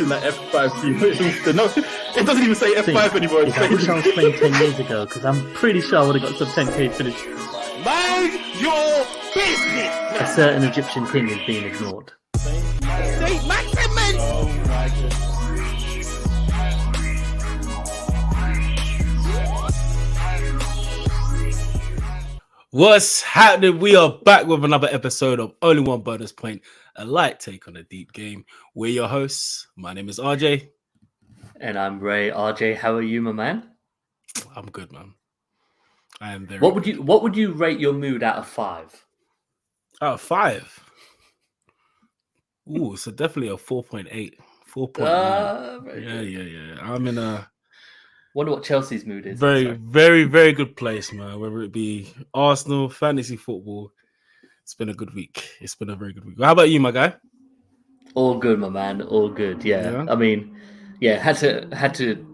Like F5 team. No, it doesn't even say F5 anymore. I wish I was playing 10 years ago because I'm pretty sure I would have got some 10k finish. Mind your business. A certain Egyptian king is being ignored. Saint Maximin. Oh my goodness. What's happening? We are back with another episode of Only One Bonus Point, a light take on a deep game. We're your hosts. My name is RJ. And I'm Ray. RJ, how are you, my man? I'm good, man. I am very What would you rate your mood out of 5? Out of 5? Ooh, so definitely a 4.8. 4.9. Yeah. I'm in a... Wonder what Chelsea's mood is. Very good place, man. Whether it be Arsenal, fantasy football, it's been a good week. It's been a very good week. How about you, my guy? All good, my man. All good. Yeah. I mean, had to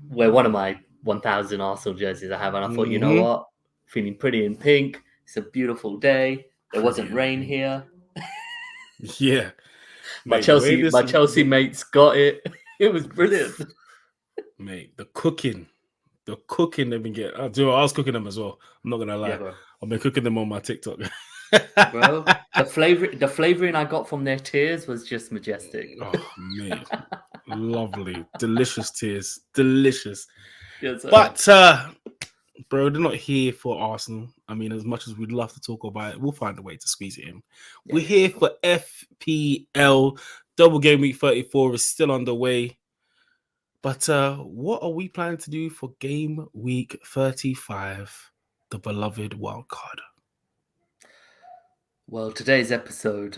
wear one of my 1,000 Arsenal jerseys I have, and I thought, you know what? Feeling pretty in pink. It's a beautiful day. There wasn't rain here. Yeah. My Chelsea mates got it. It was brilliant. Mate, the cooking they've been getting. I was cooking them as well. I'm not gonna lie. Yeah, I've been cooking them on my TikTok. Bro, the flavoring I got from their tears was just majestic. Oh man, lovely, delicious tears, delicious. Yes, but bro, they're not here for Arsenal. I mean, as much as we'd love to talk about it, we'll find a way to squeeze it in. Yeah. We're here for FPL. Double game week 34 is still underway. But what are we planning to do for game week 35, the beloved wildcard? Well, today's episode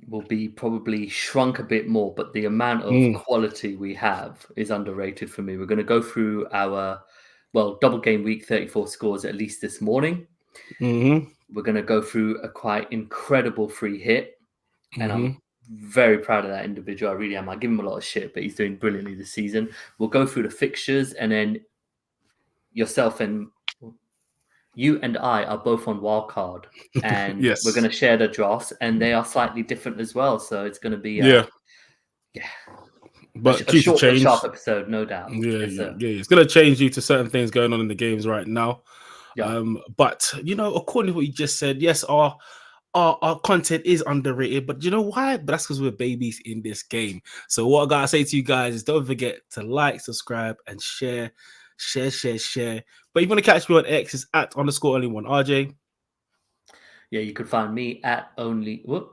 will be probably shrunk a bit more, but the amount of quality we have is underrated for me. We're going to go through our, double game week 34 scores at least this morning. We're going to go through a quite incredible free hit, and I'm very proud of that individual. I really am. I give him a lot of shit, but he's doing brilliantly this season. We'll go through the fixtures, and then yourself and you and I are both on wildcard, and we're going to share the drafts, and they are slightly different as well. So it's going to be but a short, sharp episode, no doubt. Yeah. It's going to change due to certain things going on in the games right now. Yeah. But according to what you just said, yes, our content is underrated, but you know why? But that's because we're babies in this game. So what I gotta say to you guys is don't forget to like, subscribe, and share. But if you want to catch me on X, it's @_only1 RJ. Yeah, you could find me at Ray_Cure,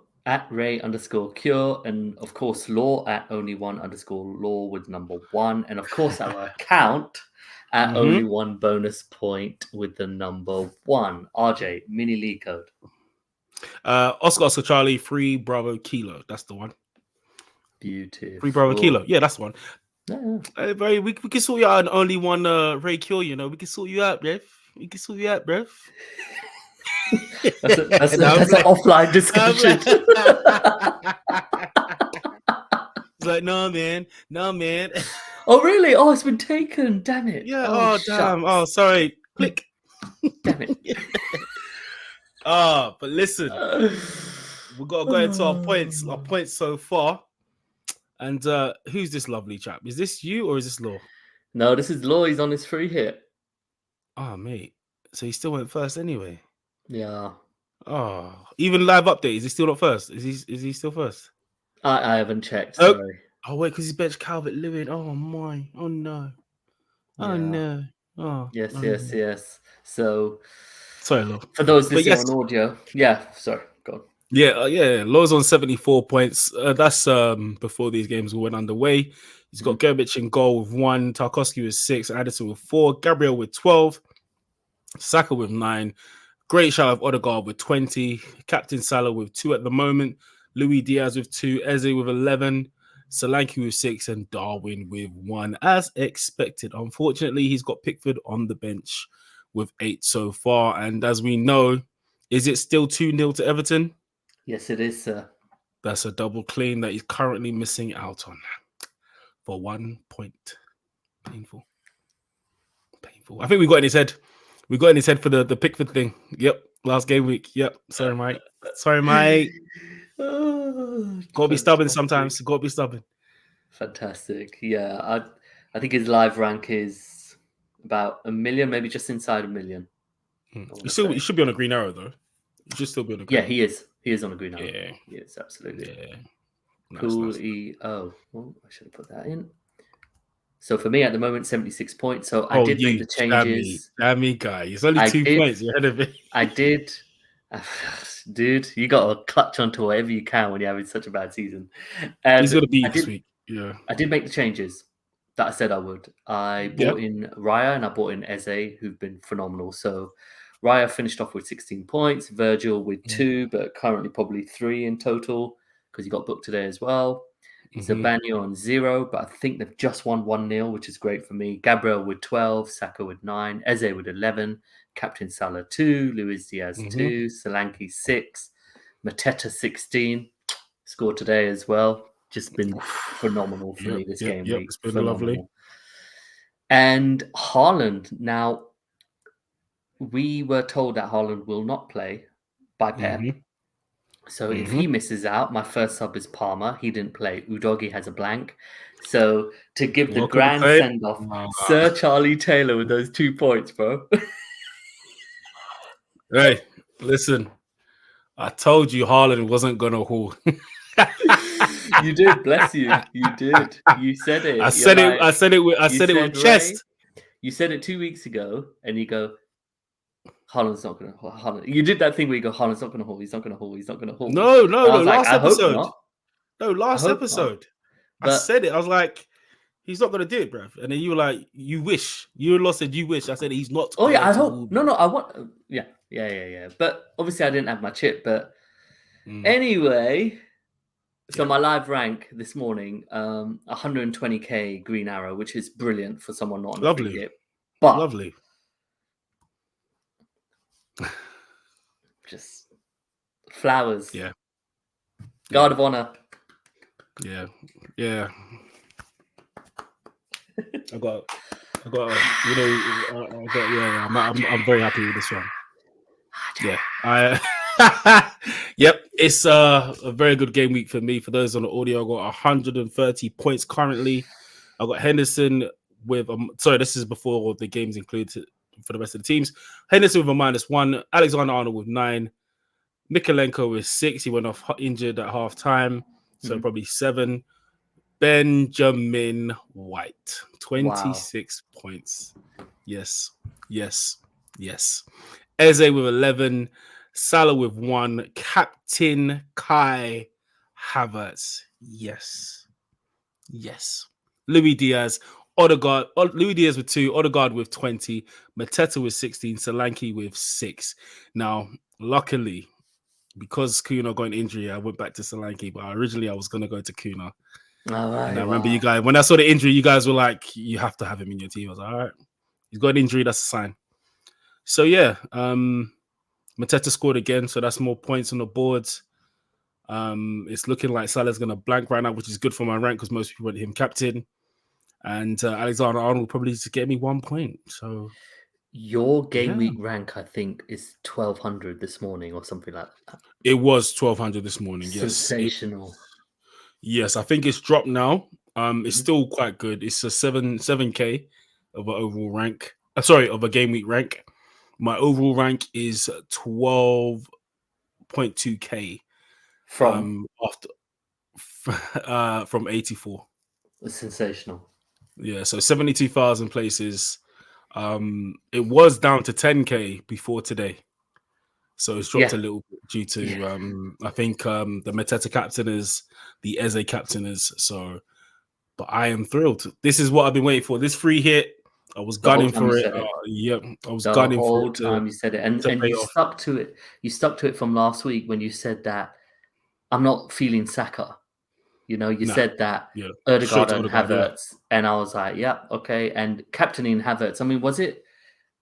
and of course Law at only1_Law with number 1, and of course our account at only one bonus point with the number 1. RJ, mini league code. Oscar Charlie 3 Bravo Kilo. That's the one. Beautiful. 3 Bravo Kilo. Yeah, that's the one. Yeah. We can sort you out on only one Ray Cure. We can sort you out, bruv. That's an offline discussion. It's like, no, man. Oh, really? Oh, it's been taken. Damn it. Yeah. Oh damn. Oh, sorry. Click. Damn it. But listen, we've got to go into our points so far. And who's this lovely chap? Is this you or is this Law? No, this is Law. He's on his free hit. Oh, mate. So he still went first anyway. Yeah. Oh, even live update. Is he still not first? Is he still first? I haven't checked. Sorry. Oh wait, because he's benched Calvert-Lewin. Oh my. Oh no. Oh no. Oh. Yes. So. Sorry, Law. For those listening on audio, sorry, go on. Yeah. Law's on 74 points. That's before these games went underway. He's got Gerbic in goal with 1, Tarkowski with 6, Addison with 4, Gabriel with 12, Saka with 9. Great shout of Odegaard with 20, Captain Salah with 2 at the moment, Luis Diaz with 2, Eze with 11, Solanke with 6, and Darwin with 1, as expected. Unfortunately, he's got Pickford on the bench with 8 so far. And as we know, is it still 2-0 to Everton? Yes, it is, sir. That's a double clean that he's currently missing out on for 1 point. Painful. I think we got in his head. We got in his head for the Pickford thing. Yep. Last game week. Yep. Sorry, mate. Gotta be stubborn sometimes. Gotta be stubborn. Fantastic. Yeah, I think his live rank is about 1 million, maybe just inside 1 million. You should be on a green arrow though. You should still be on a green. Yeah, he is. He is on a green arrow. Yeah. Yes, absolutely. Yeah. Cool. Nice. Oh, well, I should have put that in. So for me at the moment, 76 points. So I did make the changes. Dammy guy. It's only 2 points. You're ahead of me. I did. Dude, you got to clutch onto whatever you can when you're having such a bad season. And he's going to beat this week. Yeah. I did make the changes that I said I would. I bought in Raya and I bought in Eze, who've been phenomenal. So Raya finished off with 16 points, Virgil with 2, but currently probably 3 in total because he got booked today as well. Zabanyo on 0, but I think they've just won 1-0, which is great for me. Gabriel with 12, Saka with 9, Eze with 11, Captain Salah 2, Luis Diaz 2, Solanke 6, Mateta 16, scored today as well. Just been phenomenal for me this game week. It's been phenomenal. lovely. And Haaland, now we were told that Haaland will not play by Pep. So if he misses out, my first sub is Palmer. He didn't play. Udogi has a blank. So to give the grand send-off, Sir Charlie Taylor with those 2 points, bro. Hey, listen. I told you Haaland wasn't going to haul. You did, bless you. You did. You said it. I said it with chest. You said it 2 weeks ago, and you go, Haaland's not going to haul. Haaland. You did that thing where you go, Haaland's not going to haul. He's not going to haul. He's not going to haul. No. Last episode. Last episode. I said it. I was like, he's not going to do it, bruv. And then you were like, you wish. You lost said you wish. I said he's not. Oh yeah, I hope. No, I want. Yeah. But obviously, I didn't have my chip. But anyway. So my live rank this morning, 120k green arrow, which is brilliant for someone not on a free hit. But lovely. Just flowers. Yeah. Guard of honor. Yeah. I got. I'm very happy with this one. Yeah. Yep, it's a very good game week for me. For those on the audio, I got 130 points currently. I got Henderson with this is before the games included for the rest of the teams. Henderson with a -1, Alexander Arnold with 9, Mikalenko with 6. He went off injured at half time, so probably 7. Benjamin White, 26 points. Yes. Eze with 11. Salah with 1, Captain Kai Havertz. Yes. Luis Diaz with 2, Odegaard with 20, Mateta with 16, Solanke with 6. Now, luckily, because Kuna got an injury, I went back to Solanke, but originally I was going to go to Kuna. All right, and I remember you guys, when I saw the injury, you guys were like, you have to have him in your team. I was like, all right, he's got an injury, that's a sign. So yeah, Mateta scored again, so that's more points on the boards. It's looking like Salah's going to blank right now, which is good for my rank because most people want him captain. And Alexander Arnold probably to get me 1 point. So your game week rank, I think, is 1200 this morning or something like that. It was 1200 this morning. Sensational. Yes, I think it's dropped now. It's still quite good. It's a 7k of an overall rank. Of a game week rank. My overall rank is 12.2k from 84. It's sensational. Yeah, so 72,000 places. It was down to 10k before today, so it's dropped a little bit due to I think the Mateta captain is the Eze captain is. So, but I am thrilled. This is what I've been waiting for. This free hit. I was gunning for it. I was gunning for it. The whole time you said it, and you stuck to it. You stuck to it from last week when you said that I'm not feeling Saka. You said that Odegaard and Havertz, and I was like, okay. And captaining Havertz. I mean, was it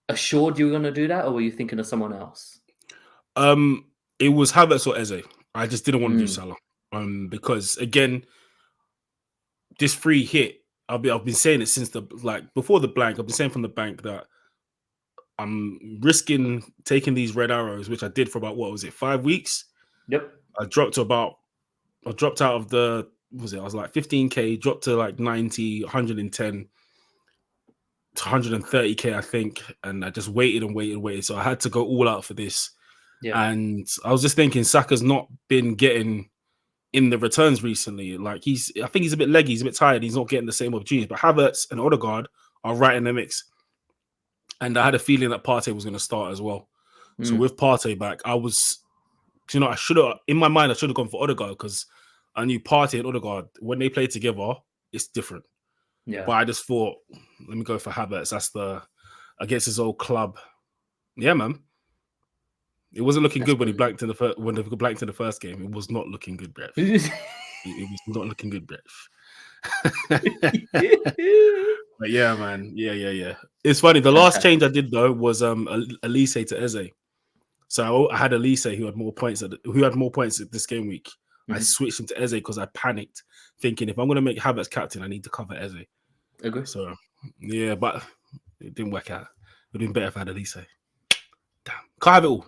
assured you were going to do that, or were you thinking of someone else? It was Havertz or Eze. I just didn't want to do Salah. Because again, this free hit. I've been saying it since before the blank. I've been saying from the bank that I'm risking taking these red arrows, which I did for about 5 weeks. Yep. I dropped to about I dropped out of the, what was it? I was like 15k, dropped to like 90, 110 to 130k, I think. And I just waited and waited and waited. So I had to go all out for this. Yeah. And I was just thinking, Saka's not been getting in the returns recently. Like I think he's a bit leggy, he's a bit tired. He's not getting the same opportunities. But Havertz and Odegaard are right in the mix. And I had a feeling that Partey was going to start as well. So with Partey back, I should have, in my mind, I should have gone for Odegaard because I knew Partey and Odegaard, when they play together, it's different. Yeah. But I just thought, let me go for Havertz. That's against his old club. Yeah, man. It wasn't looking good when he blanked in the first game. It was not looking good, Brett. It was not looking good, Brett. But yeah, man. Yeah. It's funny. The last change I did though was Elise to Eze. So I had Elise who had more points this game week. I switched him to Eze because I panicked, thinking if I'm going to make Havertz captain, I need to cover Eze. Agree. So yeah, but it didn't work out. It would have been better if I had Elise. Damn, can't have it all.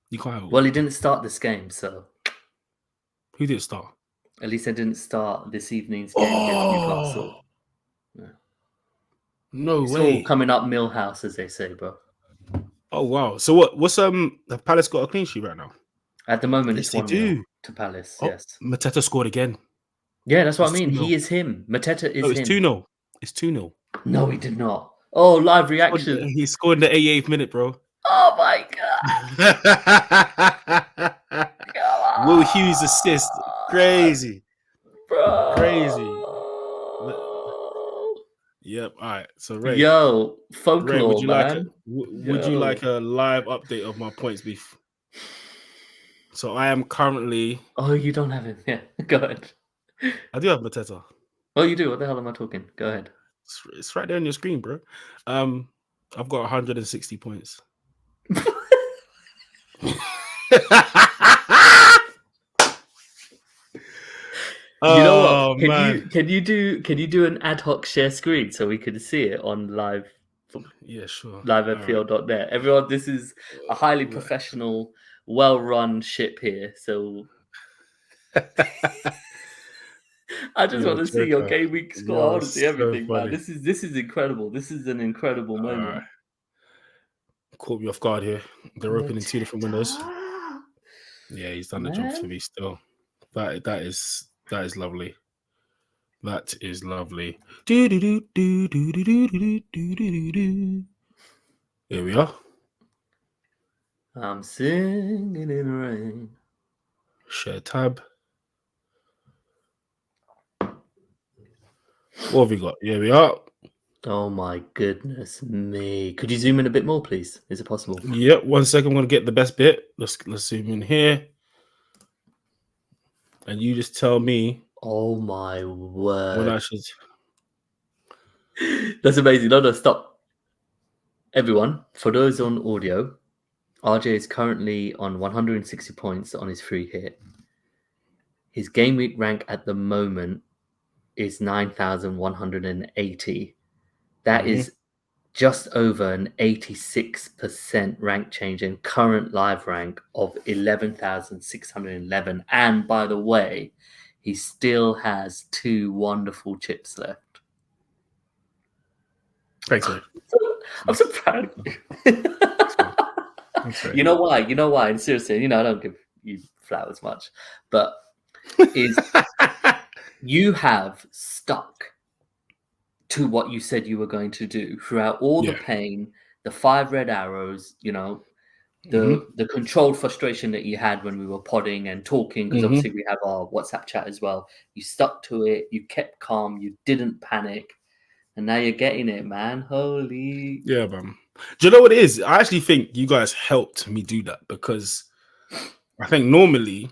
You can't have it all. Well, he didn't start this game, so Who didn't start? Elise didn't start this evening's game against Newcastle. No it's way. All coming up Millhouse, as they say, bro. Oh wow. So what's have Palace got a clean sheet right now? At the moment, Yes, it's 1-0 to Palace. Oh, yes. Mateta scored again. Yeah, that's what I mean. 2-0. He is him. Mateta is it's him. 2-0. It's 2-0. No, he did not. Oh, live reaction. He scored in the 88th minute, bro. Oh my god. Will Hughes assist. Crazy. Bro. Crazy. Yep. All right. So Ray. Yo, folklore, Ray, would you man. Would you like a live update of my points beef? So I am currently. Oh, you don't have him. Yeah, go ahead. I do have Mateta. Oh, you do. What the hell am I talking? Go ahead. It's right there on your screen, bro. I've got 160 points. You know what? Can you do an ad hoc share screen so we can see it on live? Yeah, sure. LiveFPL.net. Everyone, this is a highly professional, well-run ship here. So I just want to see your game week score. I want to see everything, man. This is incredible. This is an incredible moment. Caught me off guard here. They're opening two different windows. Yeah, he's done the job for me still. That is lovely. That is lovely. Here we are. I'm singing in the rain. Share tab. What have we got? Here we are. Oh my goodness me. Could you zoom in a bit more, please? Is it possible? Yep, 1 second. I'm going to get the best bit. Let's zoom in here. And you just tell me. Oh my word. When I should. That's amazing. No, stop. Everyone, for those on audio, RJ is currently on 160 points on his free hit. His game week rank at the moment is 9,180. That is just over an 86% rank change in current live rank of 11,611. And by the way, he still has 2 wonderful chips left. Thanks, man. I'm so proud of you. You know why? And seriously, I don't give you flowers much, but you have stuck to what you said you were going to do throughout all the pain, the 5 red arrows, the controlled frustration that you had when we were podding and talking, because obviously we have our WhatsApp chat as well. You stuck to it, you kept calm, you didn't panic, and now you're getting it, man. Holy. Yeah, man. Do you know what it is? I actually think you guys helped me do that, because I think normally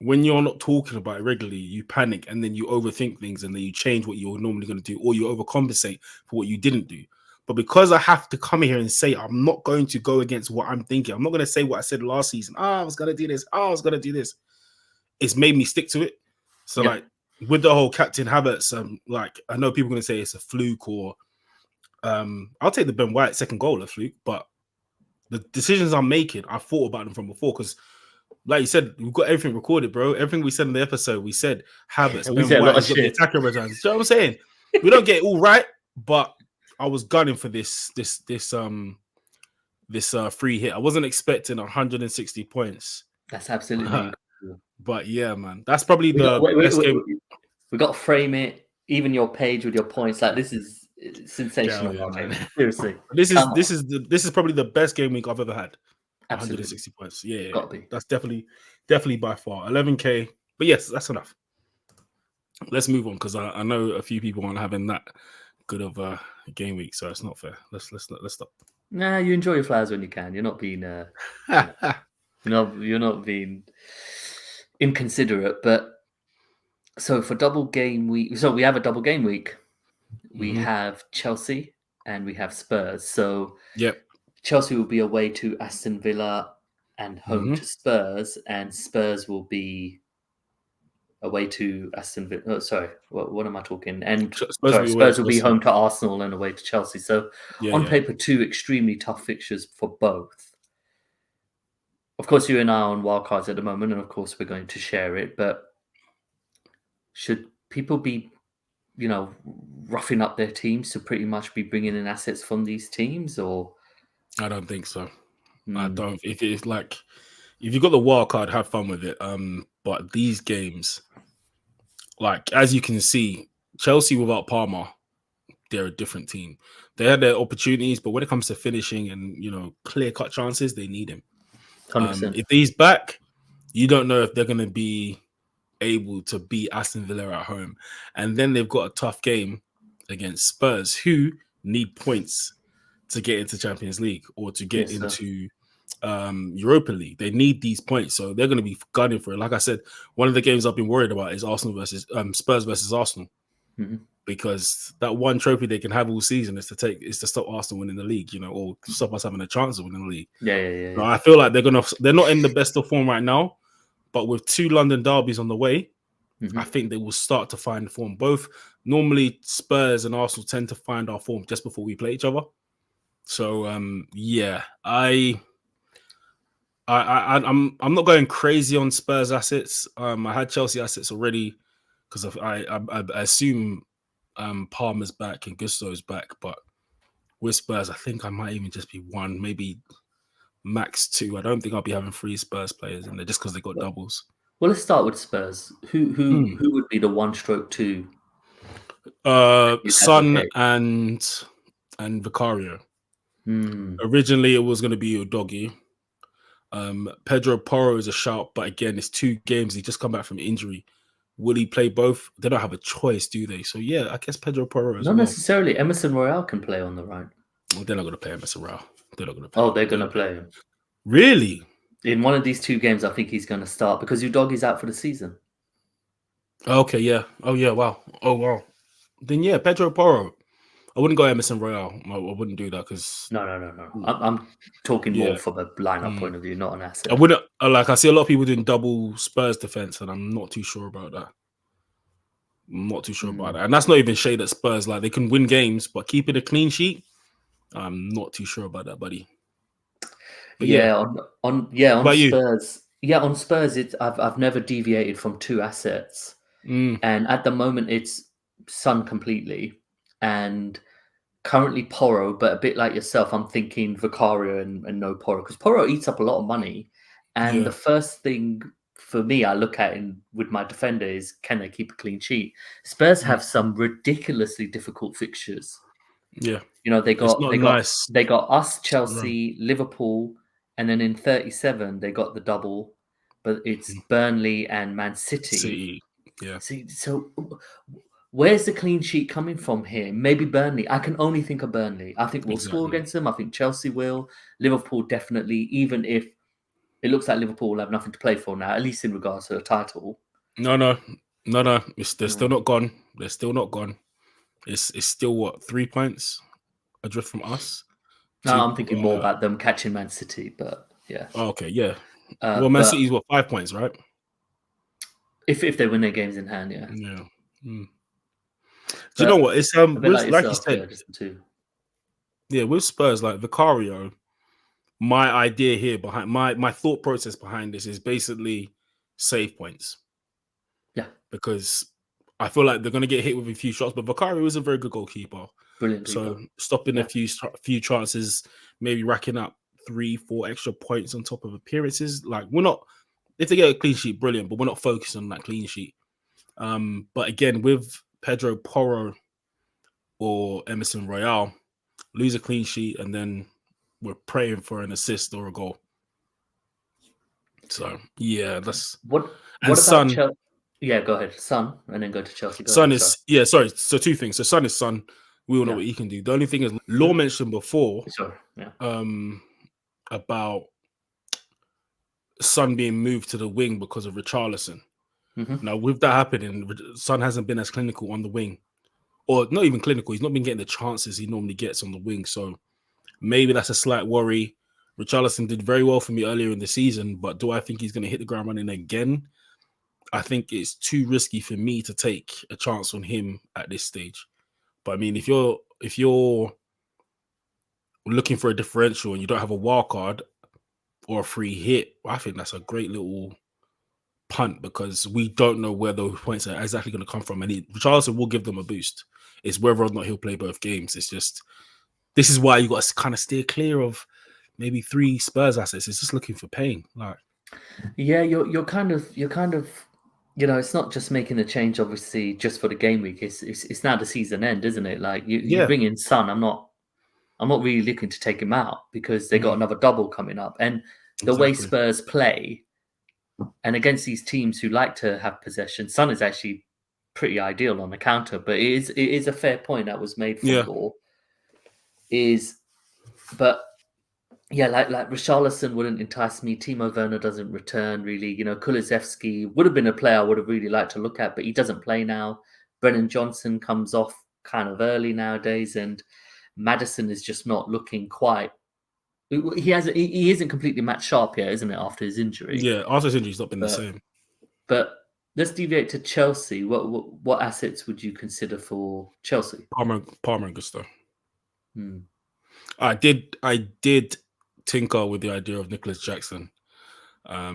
when you're not talking about it regularly, you panic and then you overthink things and then you change what you're normally going to do, or you overcompensate for what you didn't do. But because I have to come here and say I'm not going to go against what I'm thinking, I'm not going to say what I said last season. I was going to do this. I was going to do this. It's made me stick to it. So like with the whole Captain Havertz, like I know people are going to say it's a fluke, or I'll take the Ben White second goal a fluke, but the decisions I'm making, I thought about them from before, because Like you said, we've got everything recorded, bro. Everything we said in the episode, we said Havertz, We Ben said a lot White, of he's got the shit. attacker returns. You know what I'm saying? We don't get it all right, but I was gunning for this free hit. I wasn't expecting 160 points. That's absolutely incredible. But yeah, man, that's probably We got, best game. we got to frame it. Even your page with your points, like this is sensational, Yeah, RJ, man. Seriously, This is probably the best game week I've ever had. absolutely 160 points. Yeah, got to be. that's definitely by far 11k. But yes, that's enough. Let's move on because I know a few people aren't having that good of a game week, so it's not fair. Let's stop. Nah, you enjoy your flowers when you can. You're not being you're not being inconsiderate. But so for double game week, so we have a double game week. We have Chelsea and we have Spurs. So Yep. Chelsea will be away to Aston Villa and home to Spurs, and Spurs will be away to Aston Villa. Oh, sorry, what am I talking? And Spurs will be home to Arsenal and away to Chelsea. So on paper, two extremely tough fixtures for both. Of course, you and I are on wildcards at the moment, and of course, we're going to share it. But should people be, roughing up their teams to pretty much be bringing in assets from these teams, or? I don't think so. I don't. If it's like, if you got the wild card, have fun with it. But these games, like as you can see, Chelsea without Palmer, they're a different team. They had their opportunities, but when it comes to finishing and clear cut chances, they need him. 100%. If he's back, you don't know if they're going to be able to beat Aston Villa at home, and then they've got a tough game against Spurs, who need points to get into Champions League or to get into Europa League. They need these points, so they're going to be gunning for it. Like I said, one of the games I've been worried about is Spurs versus Arsenal, because that one trophy they can have all season is to stop Arsenal winning the league, or stop us having a chance of winning the league. Yeah. So I feel like they're not in the best of form right now, but with two London derbies on the way, I think they will start to find form. Both normally Spurs and Arsenal tend to find our form just before we play each other. So yeah, I'm not going crazy on Spurs assets. I had Chelsea assets already because I assume Palmer's back and Gusto's back, but with Spurs, I think I might even just be one, maybe max two. I don't think I'll be having three Spurs players in there just because they got doubles. Well, let's start with Spurs. Who would be the 1/2? Son and Vicario. Originally, it was going to be Udogie. Pedro Porro is a shout, but again, it's 2 games. He just come back from injury. Will he play both? They don't have a choice, do they? So yeah, I guess Pedro Porro as well. Not necessarily. Emerson Royale can play on the right. Well, they're not going to play Emerson Royale. They're not going to play. Oh, they're going to play him. Really? In one of these 2 games, I think he's going to start because Udogie's out for the season. Okay, yeah. Oh, yeah, wow. Oh, wow. Then, yeah, Pedro Porro. I wouldn't go Emerson Royale. I wouldn't do that because... No. I'm talking more from a lineup point of view, not an asset. I wouldn't... I see a lot of people doing double Spurs defense, and I'm not too sure about that. And that's not even shade at Spurs. Like, they can win games, but keeping a clean sheet, I'm not too sure about that, buddy. But on Spurs. Yeah, on Spurs, I've never deviated from 2 assets, and at the moment it's Son completely, and currently Porro. But a bit like yourself, I'm thinking Vicario and no Porro because Porro eats up a lot of money, and the first thing for me I look at with my defender is can they keep a clean sheet? Spurs have some ridiculously difficult fixtures. Yeah, they got us, Chelsea, Liverpool. And then in 37, they got the double, but it's Burnley and Man City. Yeah. See, so where's the clean sheet coming from here? Maybe Burnley. I can only think of Burnley. I think we'll score against them. I think Chelsea will. Liverpool definitely, even if it looks like Liverpool will have nothing to play for now, at least in regards to the title. No. They're still not gone. They're still not gone. It's still, what, 3 points adrift from us? No, I'm thinking more about them catching Man City, but yeah. Oh, okay, yeah. Well, Man City's 5 points, right? If they win their games in hand, yeah. Yeah. Do you know what? It's like you said. Yeah, with Spurs, like Vicario, my idea here behind my thought process behind this is basically save points. Yeah. Because I feel like they're going to get hit with a few shots, but Vicario is a very good goalkeeper. Brilliant So keeper. stopping a few chances, maybe racking up 3-4 extra points on top of appearances. Like, we're not, if they get a clean sheet, brilliant, but we're not focused on that clean sheet. But again, with Pedro Porro or Emerson Royale, lose a clean sheet and then we're praying for an assist or a goal. So yeah, that's what and about Son. Chelsea? Yeah, go ahead, Son, and then go to Chelsea. Son is sorry. So two things. So Son is Son. We all know what he can do. The only thing is, Law mentioned before, about Son being moved to the wing because of Richarlison. Mm-hmm. Now, with that happening, Son hasn't been as clinical on the wing, or not even clinical. He's not been getting the chances he normally gets on the wing. So maybe that's a slight worry. Richarlison did very well for me earlier in the season, but do I think he's going to hit the ground running again? I think it's too risky for me to take a chance on him at this stage. But I mean, if you're looking for a differential and you don't have a wild card or a free hit, I think that's a great little punt, because we don't know where those points are exactly going to come from. And Richarlison will give them a boost. It's whether or not he'll play both games. It's just, this is why you got to kind of steer clear of maybe 3 Spurs assets. It's just looking for pain. Like, yeah, you're kind of, it's not just making the change, obviously, just for the game week. It's now the season end, isn't it? Like, you bring in Son. I'm not really looking to take him out because they got another double coming up, and the way Spurs play, and against these teams who like to have possession, Son is actually pretty ideal on the counter. But it is a fair point that was made from Law. But yeah, like Richarlison wouldn't entice me. Timo Werner doesn't return really. Kulusevski would have been a player I would have really liked to look at, but he doesn't play now. Brennan Johnson comes off kind of early nowadays, and Maddison is just not looking quite. He isn't completely match sharp yet, isn't it? After his injury, yeah, after his injury, he's not been the same. But let's deviate to Chelsea. What assets would you consider for Chelsea? Palmer and Gusto. I did tinker with the idea of Nicholas Jackson, but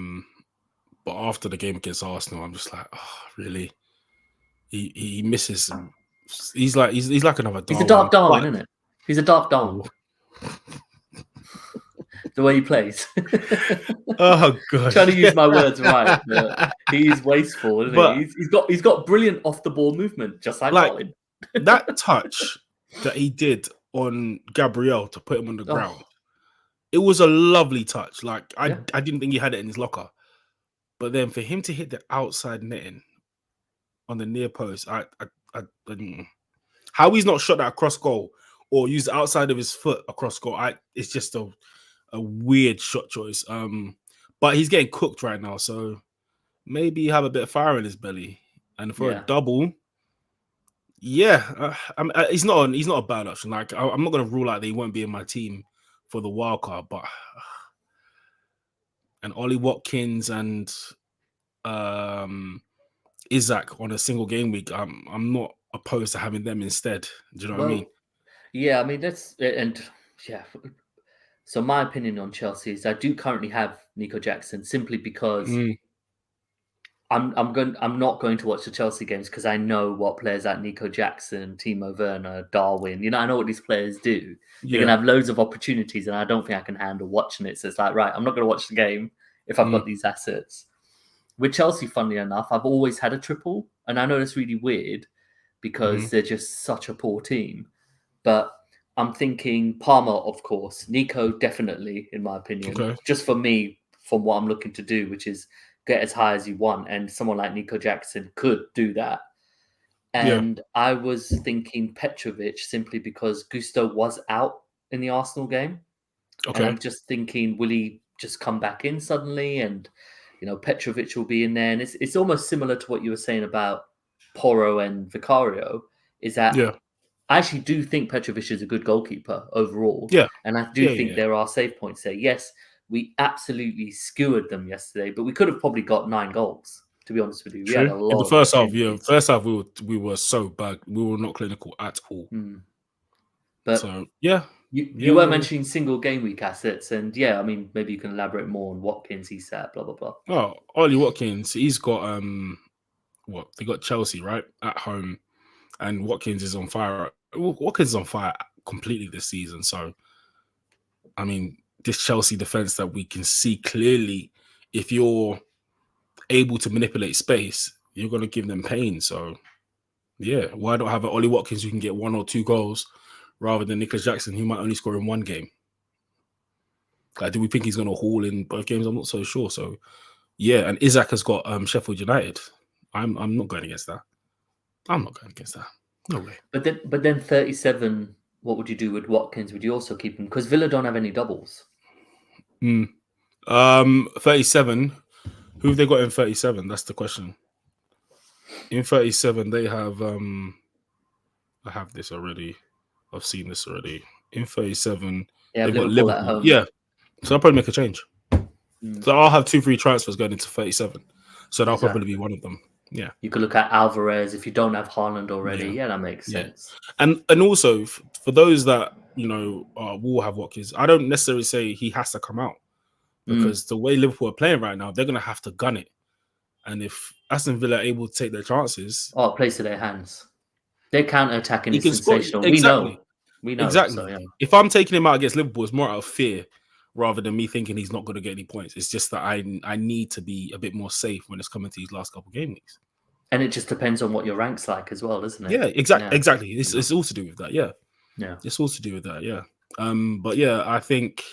after the game against Arsenal, I'm just like, oh, really? He misses. He's like another Darwin. He's a dark Darwin, isn't it? He's a dark Darwin. The way he plays. Oh god! Trying to use my words right, but he's wasteful, isn't he? He's got brilliant off the ball movement, just like Darwin. That touch that he did on Gabriel to put him on the ground. It was a lovely touch. Like, I didn't think he had it in his locker, but then for him to hit the outside netting on the near post, I how he's not shot that across goal or used the outside of his foot across goal. It's just a weird shot choice. But he's getting cooked right now, so maybe have a bit of fire in his belly. And for a double, he's not a bad option. Like, I'm not going to rule out that he won't be in my team for the wild card, but and Ollie Watkins and Isaac on a single game week, I'm not opposed to having them instead. Do you know what I mean? Yeah, I mean so my opinion on Chelsea is I do currently have Nico Jackson simply because I'm not going to watch the Chelsea games because I know what players like Nico Jackson, Timo Werner, Darwin, I know what these players do. They're going to have loads of opportunities, and I don't think I can handle watching it. So it's like, right, I'm not going to watch the game if I've got these assets. With Chelsea, funnily enough, I've always had a triple, and I know that's really weird because they're just such a poor team. But I'm thinking Palmer, of course, Nico, definitely, in my opinion, just for me, from what I'm looking to do, which is get as high as you want, and someone like Nico Jackson could do that. And I was thinking Petrovic simply because Gusto was out in the Arsenal game. And I'm just thinking, will he just come back in suddenly? And, Petrovic will be in there. And it's almost similar to what you were saying about Porro and Vicario, is that I actually do think Petrovic is a good goalkeeper overall. Yeah. And I do think there are save points there. Yes, we absolutely skewered them yesterday, but we could have probably got 9 goals, to be honest with you. We had a lot in the first half, first half we were so bad. We were not clinical at all. But so, yeah. You were mentioning single game week assets, and yeah, I mean, maybe you can elaborate more on Watkins, he's set, blah blah blah. Oh, Ollie Watkins, he's got what they got Chelsea right at home, and Watkins is on fire. Watkins is on fire completely this season. So, I mean, this Chelsea defense that we can see clearly, if you're able to manipulate space, you're going to give them pain. So, yeah, why not have an Ollie Watkins who can get 1 or 2 goals rather than Nicholas Jackson who might only score in 1 game? Like, do we think he's going to haul in both games? I'm not so sure. So, yeah, and Isaac has got Sheffield United. I'm not going against that. I'm not going against that. No way. But then 37. What would you do with Watkins? Would you also keep him? Because Villa don't have any doubles. 37. Who have they got in 37? That's the question. In 37, they have I have this already. I've seen this already. In 37, they've got Liverpool at home. Yeah. So I'll probably make a change. So I'll have 2 free transfers going into 37. So that'll probably be one of them. Yeah. You could look at Alvarez if you don't have Haaland already. Yeah, that makes sense. And also for those that will have Watkins, I don't necessarily say he has to come out because the way Liverpool are playing right now, they're going to have to gun it. And if Aston Villa are able to take their chances, it plays to their hands. Their counter-attacking is sensational. Exactly. We know. Exactly. So, yeah. If I'm taking him out against Liverpool, it's more out of fear rather than me thinking he's not going to get any points. It's just that I need to be a bit more safe when it's coming to these last couple of game weeks. And it just depends on what your rank's like as well, doesn't it? Yeah, exactly. It's all to do with that. Yeah. Yeah. It's all to do with that. Yeah. But yeah, I think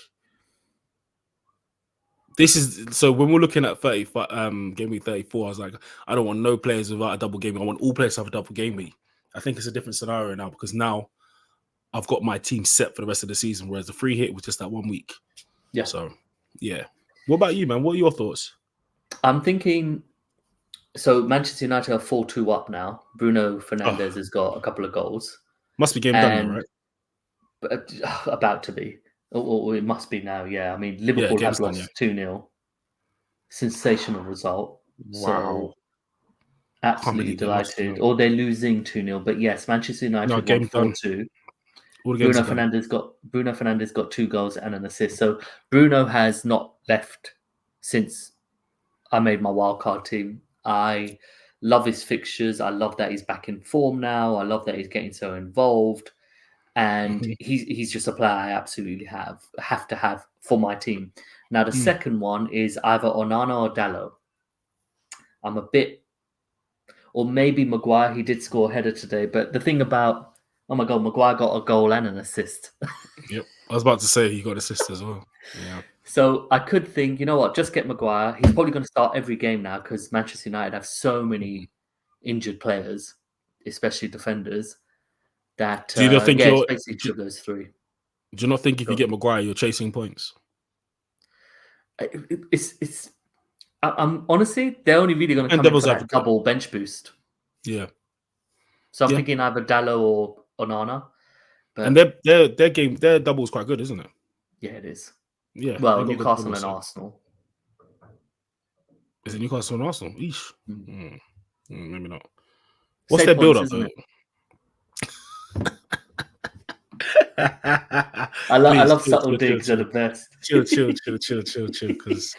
this is so when we're looking at game week 34, I was like, I don't want no players without a double game week. I want all players to have a double game week. I think it's a different scenario now because now I've got my team set for the rest of the season, whereas the free hit was just that 1 week. Yeah. So, yeah. What about you, man? What are your thoughts? I'm thinking, so Manchester United are 4-2 up now. Bruno Fernandes has got a couple of goals. Must be game done now, right? But about to be. Or it must be now, yeah. I mean, Liverpool have lost 2-0. Sensational result. Wow. So, absolutely delighted. Or they're losing 2-0. But yes, Manchester United won 4-2. Bruno Fernandes got 2 goals and an assist. So Bruno has not left since I made my wildcard team. I love his fixtures. I love that he's back in form now. I love that he's getting so involved. And he's just a player I absolutely have to have for my team. Now, the second one is either Onana or Dalot. I'm a bit... Or maybe Maguire. He did score a header today. But the thing about... Oh my God, Maguire got a goal and an assist. Yep. I was about to say he got an assist as well. Yeah. So I could think, you know what, just get Maguire. He's probably going to start every game now because Manchester United have so many injured players, especially defenders, that do you not think it's basically 2 of those 3. Do you not think if you get Maguire, you're chasing points? I'm honestly, they're only really going to come in for that double bench boost. Yeah. So I'm thinking either Dalot or Onana. But and their double is quite good, isn't it? Yeah, it is. Yeah. Well, Newcastle and Arsenal. Is it Newcastle and Arsenal? Eesh. Maybe not. What's their build up though? I love subtle digs. They're the best. Chill. Because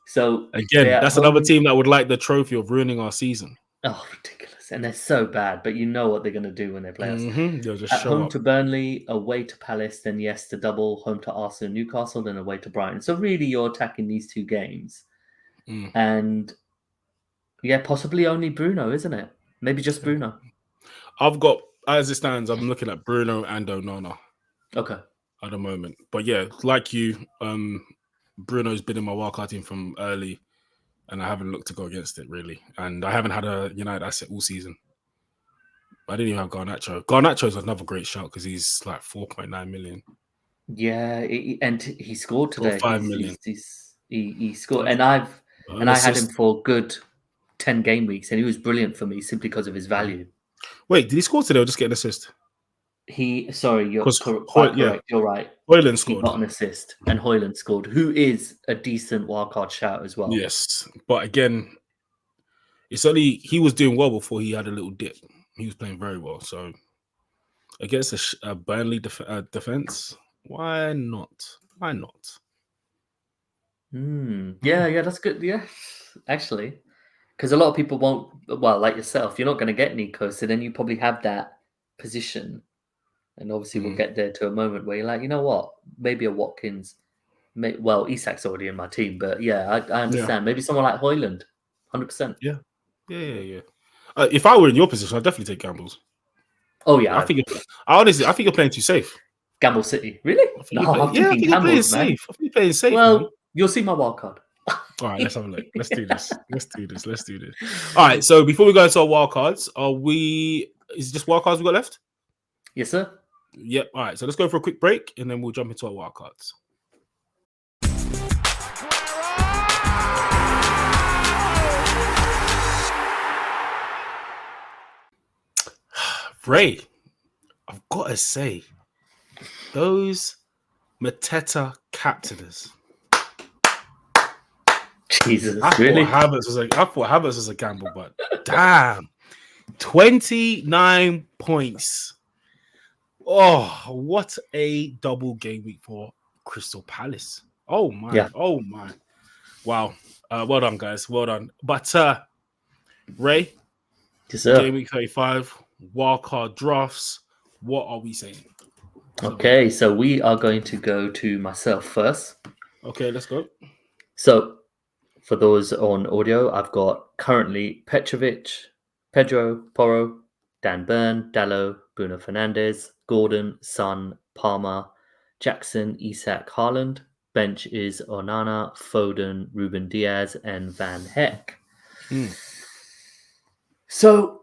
so again, that's another team that would like the trophy of ruining our season. Oh, ridiculous! And they're so bad, but you know what they're going to do when they play us. They'll just at show home up. To Burnley, away to Palace, then yes, the double home to Arsenal, Newcastle, then away to Brighton. So really, you're attacking these 2 games, and yeah, possibly only Bruno, isn't it? Maybe just Bruno. I've got, as it stands, I'm looking at Bruno and Onana. Okay. At the moment, but yeah, like you, Bruno's been in my wildcard team from early. And I haven't looked to go against it, really. And I haven't had a United asset all season. I didn't even have Garnacho. Garnacho's another great shout because he's like 4.9 million. Yeah, and he scored today. 5 million. He scored. And I had him for good 10 game weeks. And he was brilliant for me simply because of his value. Wait, did he score today or just get an assist? You're correct. You're right. Højlund scored. He got an assist, and Højlund scored, who is a decent wildcard shout as well. Yes, but again, he was doing well before he had a little dip. He was playing very well. So against a Burnley defense, Why not? Why not? Yeah, that's good. Yeah, actually, because a lot of people won't. Well, like yourself, you're not going to get Nico, so then you probably have that position, and obviously we'll get there to a moment where you're like, you know what, maybe a Watkins. Well, Isak's already in my team, but yeah, I understand. Maybe someone like Hoyland, 100%. Yeah. If I were in your position, I'd definitely take gambles. Oh yeah, I think I think you're playing too safe. Gamble City, really? No, I'm I thinking think you're playing Camels, man. safe. I think you're playing safe, Well, man. you'll see my wild card. All right, let's have a look. Let's do this. All right, so before we go into our wild cards, is it just wild cards we got left? Yes, sir. Yep. All right, so let's go for a quick break and then we'll jump into our wild cards. Ray, I've got to say, those Mateta captainers. Jesus, I really? thought Havertz was a gamble, but damn, 29 points. Oh, what a double game week for Crystal Palace. Oh my, wow. Well done, guys. Well done. But Ray, Yes, sir. game week 35, wildcard drafts. What are we saying? Okay, so we are going to go to myself first. Okay, let's go. So, for those on audio, I've got currently Petrovic, Pedro, Porro, Dan Burn, Dallo, Bruno Fernandes, Gordon, Son, Palmer, Jackson, Isak, Haaland. Bench is Onana, Foden, Ruben Diaz, and Van Heck. So,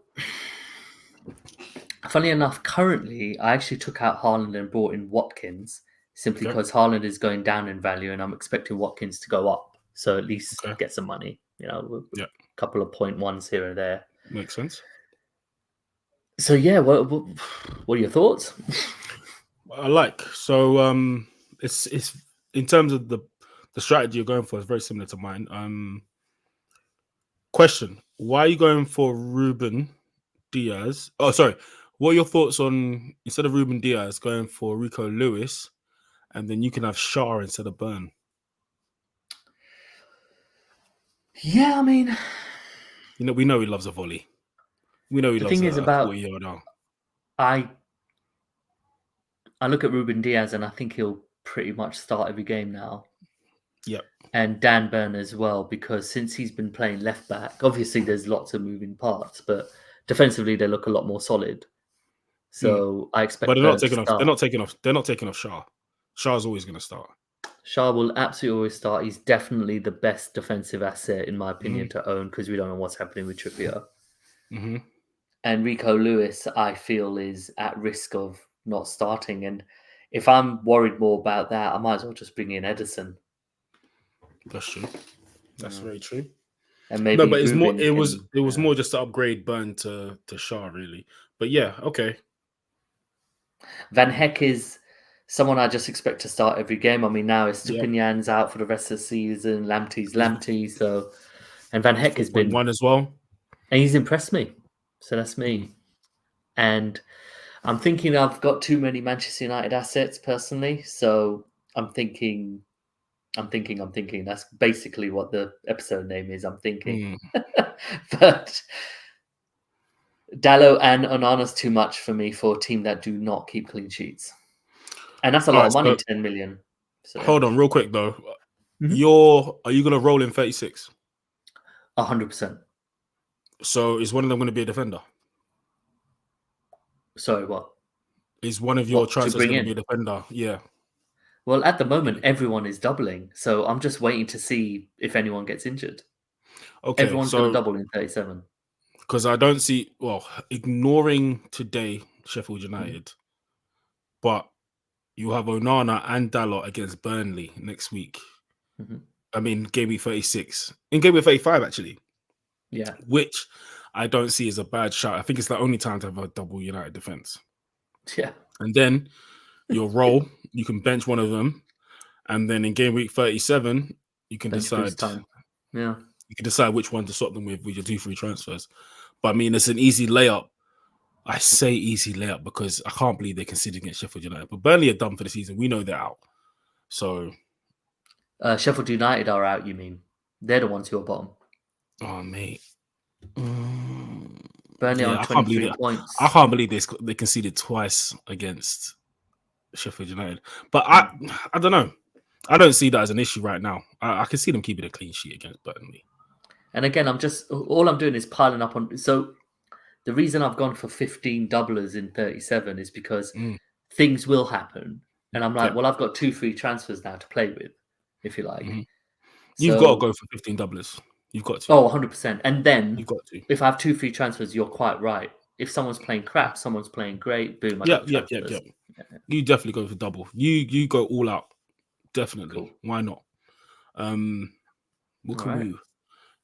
funny enough, currently, I actually took out Haaland and brought in Watkins simply because Haaland is going down in value and I'm expecting Watkins to go up. So at least get some money, a couple of 0.1s here and there. Makes sense. So yeah, what are your thoughts? So it's in terms of the strategy you're going for is very similar to mine. Question: why are you going for Ruben Diaz? Oh, sorry. What are your thoughts on instead of Ruben Diaz going for Rico Lewis, and then you can have Shaw instead of Burn? Yeah, I mean, we know he loves a volley. We know he loves a 40-yard. I look at Ruben Diaz and I think he'll pretty much start every game now. Yep. And Dan Burn as well, because since he's been playing left back, obviously there's lots of moving parts, but defensively they look a lot more solid. So I expect. But they're not taking off. They're not taking off. They're not taking off Shaw. Shaw's always going to start. Shaw will absolutely always start. He's definitely the best defensive asset, in my opinion, to own because we don't know what's happening with Trippier. And Rico Lewis, I feel, is at risk of not starting. And if I'm worried more about that, I might as well just bring in Edison. That's true. That's very true. And maybe but it's more. It was more just to upgrade Burn to Shaw, really. But yeah, okay. Van Heck is someone I just expect to start every game. I mean, now Stupinyan's out for the rest of the season. Lamptey's Lamptey. So, and Van Heck has been one as well, and he's impressed me. So that's me. And I'm thinking I've got too many Manchester United assets personally. So I'm thinking. That's basically what the episode name is. I'm thinking. But Dallo and Onana's too much for me for a team that do not keep clean sheets. And that's a lot of money, 10 million. So. Hold on, real quick though. Are you going to roll in 36? 100%. So is one of them going to be a defender? Sorry, what? Is one of your transfers going to be a defender? Yeah. Well, at the moment, everyone is doubling. So I'm just waiting to see if anyone gets injured. Okay, everyone's going to double in 37. Because I don't see, ignoring today, Sheffield United, but you have Onana and Dalot against Burnley next week. I mean, game week 36. In game week 35, actually. Yeah. Which I don't see as a bad shot. I think it's the only time to have a double United defense. Yeah. And then your roll, you can bench one of them. And then in game week 37, you can decide. Yeah. You can decide which one to swap them with your 2 free transfers. But I mean, it's an easy layup I say easy layup because I can't believe they conceded against Sheffield United. But Burnley are done for the season. We know they're out. So, Sheffield United are out, you mean? They're the ones who are bottom. oh, mate. Burnley Yeah, on 23 points. I can't believe they conceded twice against Sheffield United. But I don't know. I don't see that as an issue right now. I can see them keeping a clean sheet against Burnley. And again, all I'm doing is piling up on. So the reason I've gone for 15 doublers in 37 is because things will happen. And I'm like, well, I've got 2 free transfers now to play with, if you like. You've got to go for 15 doublers. You've got to. Oh, 100%. And then you've got to. If I have 2 free transfers, you're quite right. If someone's playing crap, someone's playing great, boom, I Yeah. You definitely go for double. You go all out. Definitely. Cool. Why not? What can we?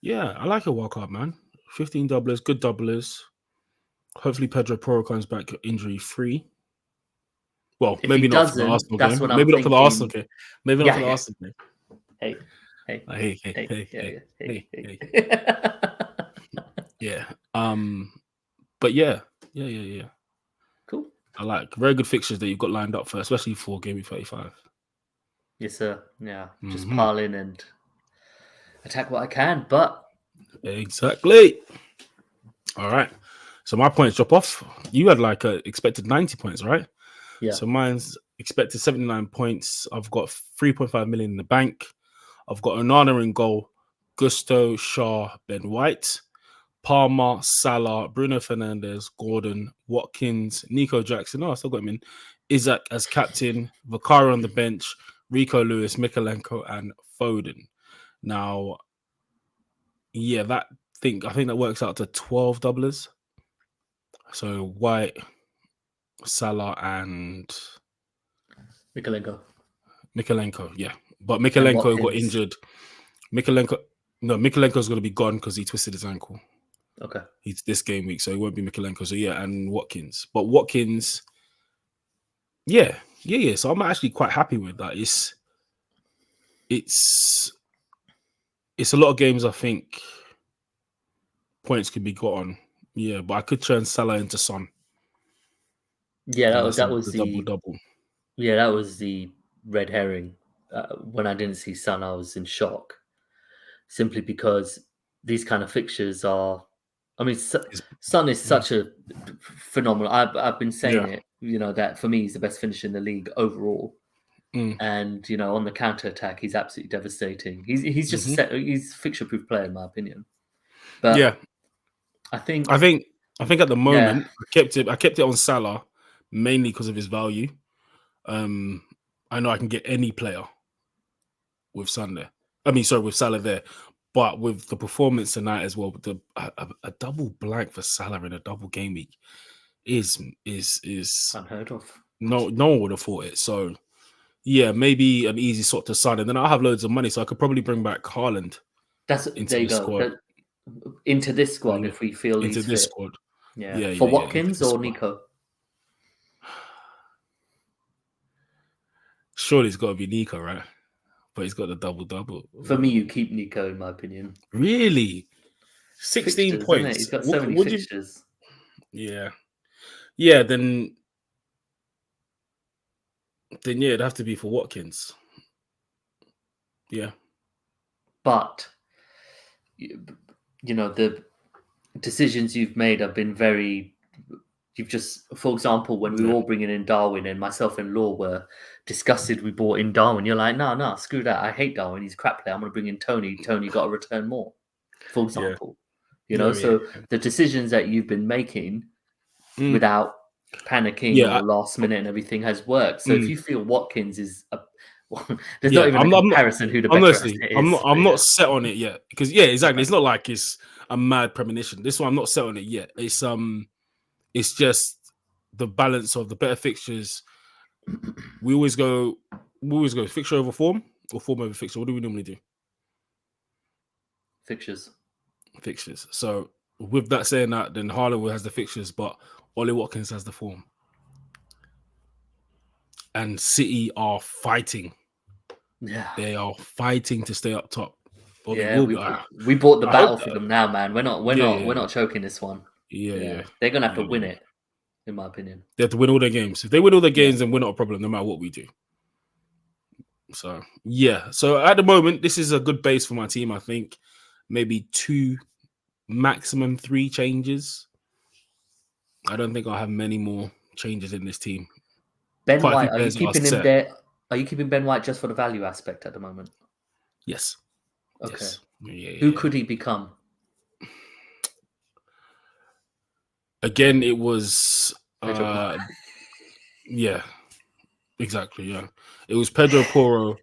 Yeah, I like a wild card, man. 15 doublers, good doublers. Hopefully Pedro Porro comes back injury free. Well, if maybe not for the Arsenal game. Maybe not for the Arsenal game. Maybe not for the Arsenal game. Hey. Yeah. But yeah. Cool. I like very good fixtures that you've got lined up for, especially for Gameweek 35. Yes, sir. Yeah. Just pile in and attack what I can, but exactly. All right. So my points drop off. You had like expected 90 points, right? Yeah. So mine's expected 79 points. I've got 3.5 million in the bank. I've got Onana in goal, Gusto, Shaw, Ben White, Palmer, Salah, Bruno Fernandes, Gordon, Watkins, Nico Jackson. Oh, I still got him in. Isaac as captain, Vicario on the bench, Rico Lewis, Mikalenko, and Foden. Now, yeah, I think that works out to 12 doublers. So White, Salah, and Mikalenko, yeah. But Mikalenko got injured. Mikalenko's going to be gone because he twisted his ankle. Okay. He's this game week, so it won't be Mikalenko. So yeah, and Watkins. But Watkins, yeah. So I'm actually quite happy with that. It's a lot of games I think points could be got on. Yeah, but I could turn Salah into Son. Yeah, that was the double. Yeah, that was the red herring. When I didn't see Son, I was in shock. Simply because these kind of fixtures are, I mean, Son is such a phenomenal. I've been saying it, that for me he's the best finisher in the league overall. And on the counter attack, he's absolutely devastating. He's just he's fixture proof player in my opinion. But yeah, I think at the moment I kept it on Salah mainly because of his value. I know I can get any player with Son there. With Salah there. But with the performance tonight as well, with a double blank for Salah in a double game week is unheard of. No one would have thought it. So yeah, maybe an easy sort to Son, and then I'll have loads of money, so I could probably bring back Haaland. There you go. Squad. Into this squad, if we feel into he's this fit. Squad. Yeah. For Watkins or Nico? Surely it's got to be Nico, right? But he's got the double. For me, you keep Nico, in my opinion. Really? 16 fixtures, points. He's got so many fixtures. Yeah. Yeah, then it'd have to be for Watkins. Yeah. But, the decisions you've made have been you've just, for example, when we were all bringing in Darwin and myself and Law were disgusted we bought in Darwin, you're like, no, screw that. I hate Darwin. He's a crap player. I'm going to bring in Tony. Tony got to return more, for example. The decisions that you've been making without panicking or last minute and everything has worked. So if you feel Watkins is there's not even a comparison who the better honestly, asset is. I'm not set on it yet. Because exactly. It's not like it's a mad premonition. This one I'm not set on it yet. It's just the balance of the better fixtures. We always go fixture over form or form over fixture. What do we normally do? Fixtures. So with that saying that, then Haaland has the fixtures, but Ollie Watkins has the form. And City are fighting. Yeah. They are fighting to stay up top. Or we bought the battle for them now, man. We're not choking this one. Yeah. They're gonna have to win it. in my opinion. They have to win all their games. If they win all their games, then we're not a problem, no matter what we do. So yeah. So at the moment, this is a good base for my team. I think maybe 2, maximum 3 changes. I don't think I'll have many more changes in this team. Ben Quite a few White, are you players keeping him there? Are you keeping Ben White just for the value aspect at the moment? Yes. Okay. Yes. Yeah, Who could he become? Again, it was Pedro. yeah, exactly. Yeah, it was Pedro Porro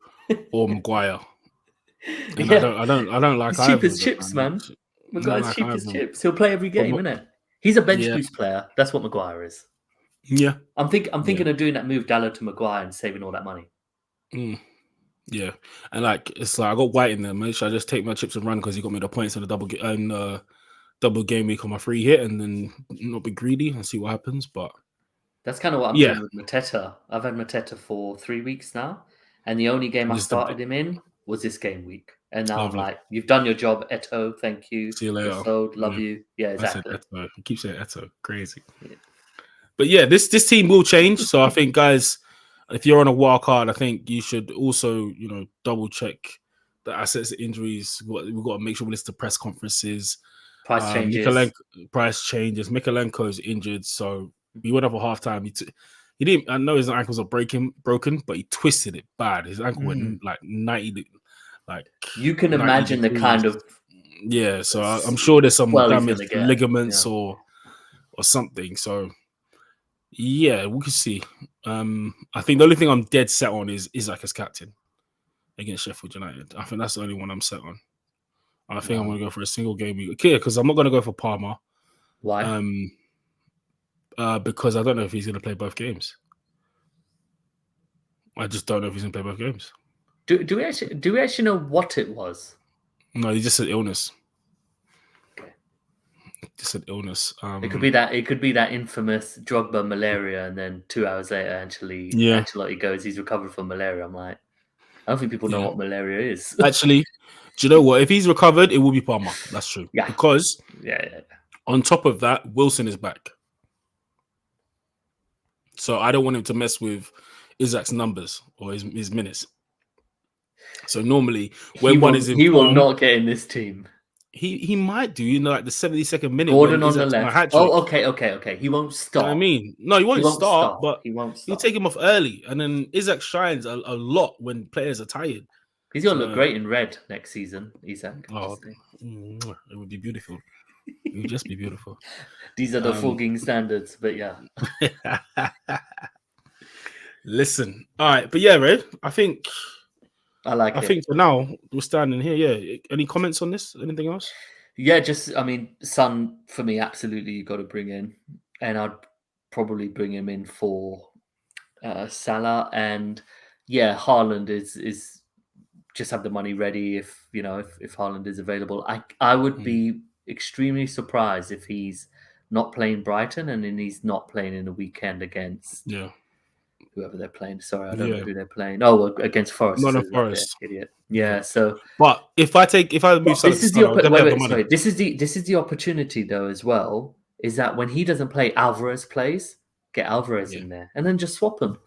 or Maguire, and Yeah. I don't like He's cheap either as of them, chips, man. Maguire's like cheap either as of them. chips. He'll play every game, innit? He's a bench Yeah. boost player. That's what Maguire is. Yeah. I'm thinking of doing that move Dallo to Maguire and saving all that money. Yeah, and like it's like I got White in there. Man, should I just take my chips and run because he got me the points in the double game week on my free hit, and then not be greedy and see what happens? But that's kind of what I'm doing with Mateta. I've had Mateta for 3 weeks now, and the only game I started him in was this game week. And now I'm like, you've done your job, Eto. Thank you. See you later. You're sold. Love you. Yeah, exactly. I said Eto. I keep saying Eto. Crazy. Yeah. But yeah, this team will change. So I think, guys, if you're on a wild card, I think you should also, double check the assets, injuries. We've got to make sure we listen to press conferences. Price changes. Price changes. Mikalenko is injured, so he went up at halftime. He didn't. I know his ankles are broken, but he twisted it bad. His ankle went like 90. Like you can imagine the kind of So I'm sure there's some damaged ligaments or something. So yeah, we can see. I think the only thing I'm dead set on is Isaac as captain against Sheffield United. I think that's the only one I'm set on. I think I'm going to go for a single game week. Okay, because I'm not going to go for Palmer. Why? Because I don't know if he's going to play both games. I just don't know if he's going to play both games. Do we actually know what it was? No, he just said illness. Okay. Just said illness. It could be that infamous Drogba malaria, and then 2 hours later, Ancelotti goes, he's recovered from malaria. I'm like, I don't think people know what malaria is. Actually, do you know what? If he's recovered, it will be Palmer. That's true. Yeah. Because on top of that, Wilson is back. So I don't want him to mess with Isaac's numbers or his minutes. So normally, when one is in he will not get in this team. He might do, like the 72nd minute. Gordon on the left. Oh, okay. He won't start. You know what I mean, no, he won't start, but he won't. He'll take him off early, and then Isaac shines a lot when players are tired. He's gonna look great in red next season, Isaac. Oh, it would be beautiful. It would just be beautiful. These are the fogging standards, but yeah. Listen, all right, but yeah, Ray, I think I think for now we're standing here. Yeah. Any comments on this? Anything else? Yeah, Son for me, absolutely you got to bring in, and I'd probably bring him in for Salah, and Haaland is just have the money ready if Haaland is available. I would be extremely surprised if he's not playing Brighton and then he's not playing in the weekend against whoever they're playing. Sorry, I don't know who they're playing. Oh, against Forest. Not Forest. Idiot. Yeah. So, but if I move, this is the opportunity though as well. Is that when he doesn't play, Alvarez plays. Get Alvarez in there, and then just swap them.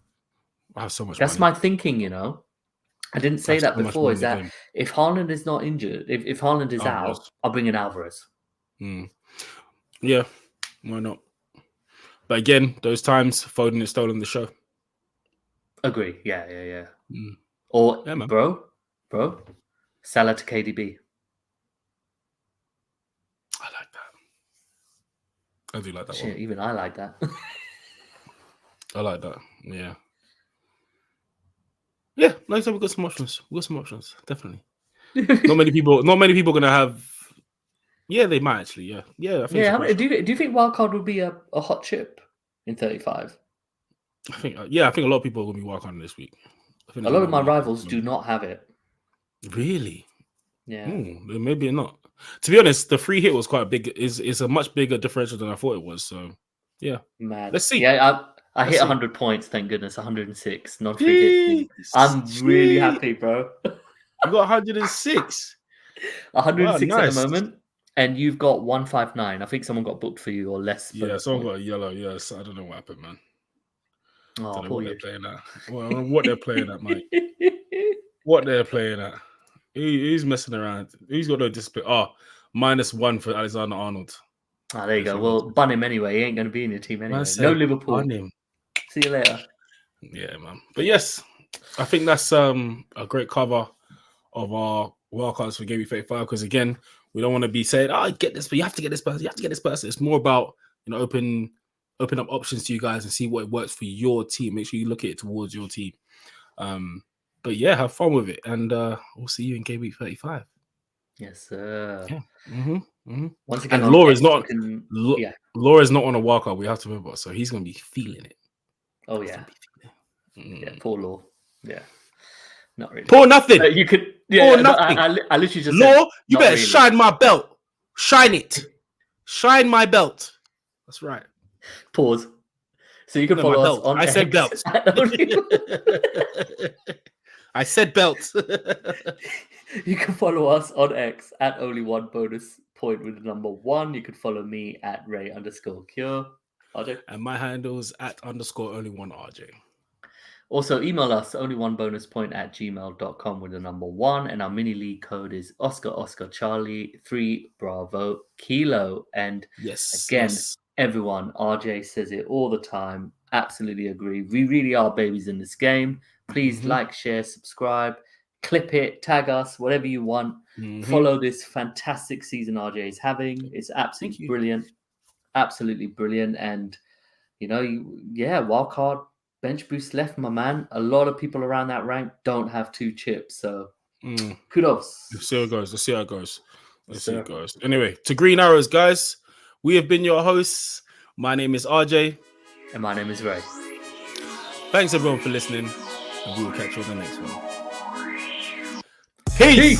I have so much. That's my thinking. I didn't say that before. Is that if Haaland is not injured, if Haaland is out, I'll bring in Alvarez. Yeah, why not? But again, those times Foden has stolen the show. Agree. Yeah. Or bro, Salah to KDB. I like that. I do like that one. Even I like that. I like that. Yeah. Yeah, like I said, we've got some options. Definitely. Not many people are gonna have. Yeah, they might actually. Yeah. I think do you think wildcard would be a hot chip in 35? I think a lot of people are gonna be wildcarding this week. A lot of my rivals do not have it. Really? Yeah. Maybe not. To be honest, the free hit was quite big. Is a much bigger differential than I thought it was. So, yeah. Mad. Let's see. Yeah, I hit 100 points. Thank goodness, 106. Not free hit. I'm really happy, bro. You got 106. 106 at the moment. And you've got 159. I think someone got booked for you or less. Yeah, someone got a yellow. Yes, I don't know what happened, man. Oh, Don't know what they're playing at. Well, what they're playing at, mate. What they're playing at. He's messing around. He's got no discipline. -1 for Alexander Arnold. There you go. Well, bun him anyway. He ain't going to be in your team anyway. No Liverpool. Bun him. See you later. Yeah, man. But yes, I think that's a great cover of our wildcards for Gameweek 35, because again, we don't want to be saying, get this, but you have to get this person, you have to get this person. It's more about, open up options to you guys and see what works for your team. Make sure you look at it towards your team. But yeah, have fun with it, and we'll see you in Gameweek 35. Yes, sir. Yeah. Once again, and Laura's not Laura's not on a wildcard. We have to remember, so he's going to be feeling it. Oh yeah. Yeah, poor Law. Yeah. Not really. Poor nothing. You could. Poor nothing. I literally just Law, said, you better shine my belt. Shine it. Shine my belt. That's right. Pause. So you can follow us on. I said belt. I said belt. You can follow us on X at only one bonus point with the number 1. You can follow me at Ray_Cure. RJ. And my handle's at _only one RJ. Also, email us only1bonuspoint@gmail.com with the number 1. And our mini league code is Oscar Charlie 3 Bravo Kilo. And again, everyone, RJ says it all the time. Absolutely agree. We really are babies in this game. Please like, share, subscribe, clip it, tag us, whatever you want. Follow this fantastic season RJ is having. It's absolutely brilliant. Absolutely brilliant. And, wildcard. Bench boost left, my man. A lot of people around that rank don't have 2 chips, so kudos. Let's see how it goes. Let's see how it goes. Anyway, to Green Arrows, guys. We have been your hosts. My name is RJ. And my name is Ray. Thanks everyone for listening, and we will catch you on the next one. Peace.